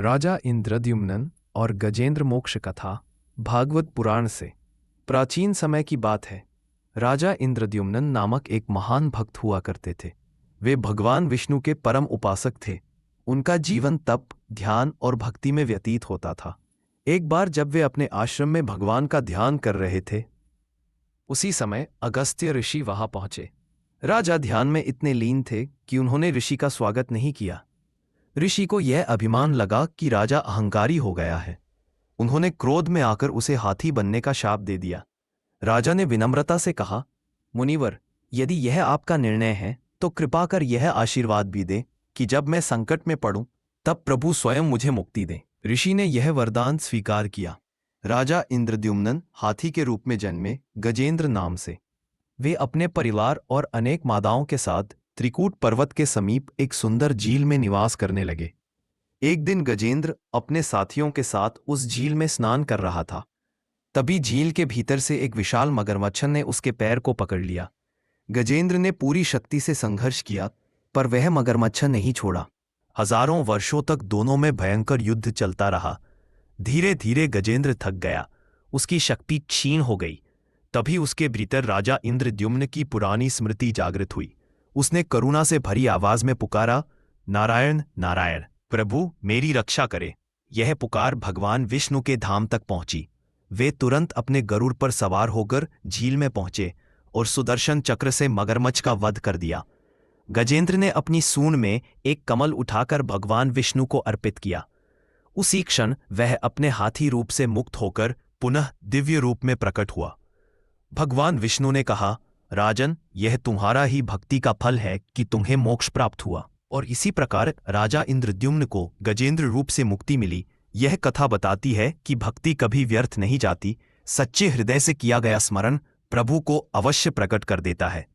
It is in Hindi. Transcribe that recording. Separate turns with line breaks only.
राजा इंद्रद्युम्न और गजेंद्र मोक्ष कथा भागवत पुराण से। प्राचीन समय की बात है। राजा इंद्रद्युम्न नामक एक महान भक्त हुआ करते थे। वे भगवान विष्णु के परम उपासक थे। उनका जीवन तप, ध्यान और भक्ति में व्यतीत होता था। एक बार जब वे अपने आश्रम में भगवान का ध्यान कर रहे थे, उसी समय अगस्त्य ऋषि वहां पहुंचे। राजा ध्यान में इतने लीन थे कि उन्होंने ऋषि का स्वागत नहीं किया। ऋषि को यह अभिमान लगा कि राजा अहंकारी हो गया है। उन्होंने क्रोध में आकर उसे हाथी बनने का शाप दे दिया। राजा ने विनम्रता से कहा, मुनिवर, यदि यह आपका निर्णय है तो कृपा कर यह आशीर्वाद भी दें कि जब मैं संकट में पड़ूं तब प्रभु स्वयं मुझे मुक्ति दें। ऋषि ने यह वरदान स्वीकार किया। राजा इंद्रद्युम्न हाथी के रूप में जन्मे, गजेंद्र नाम से। वे अपने परिवार और अनेक माताओं के साथ त्रिकूट पर्वत के समीप एक सुंदर झील में निवास करने लगे। एक दिन गजेंद्र अपने साथियों के साथ उस झील में स्नान कर रहा था। तभी झील के भीतर से एक विशाल मगरमच्छ ने उसके पैर को पकड़ लिया। गजेंद्र ने पूरी शक्ति से संघर्ष किया, पर वह मगरमच्छ नहीं छोड़ा। हजारों वर्षों तक दोनों में भयंकर युद्ध चलता रहा। धीरे धीरे गजेंद्र थक गया, उसकी शक्ति क्षीण हो गई। तभी उसके भीतर राजा इंद्रद्युम्न की पुरानी स्मृति जागृत हुई। उसने करुणा से भरी आवाज में पुकारा, नारायण नारायण, प्रभु मेरी रक्षा करे। यह पुकार भगवान विष्णु के धाम तक पहुंची। वे तुरंत अपने गरुड़ पर सवार होकर झील में पहुंचे और सुदर्शन चक्र से मगरमच्छ का वध कर दिया। गजेंद्र ने अपनी सूंड में एक कमल उठाकर भगवान विष्णु को अर्पित किया। उसी क्षण वह अपने हाथी रूप से मुक्त होकर पुनः दिव्य रूप में प्रकट हुआ। भगवान विष्णु ने कहा, राजन, यह तुम्हारा ही भक्ति का फल है कि तुम्हें मोक्ष प्राप्त हुआ। और इसी प्रकार राजा इंद्रद्युम्न को गजेंद्र रूप से मुक्ति मिली। यह कथा बताती है कि भक्ति कभी व्यर्थ नहीं जाती। सच्चे हृदय से किया गया स्मरण प्रभु को अवश्य प्रकट कर देता है।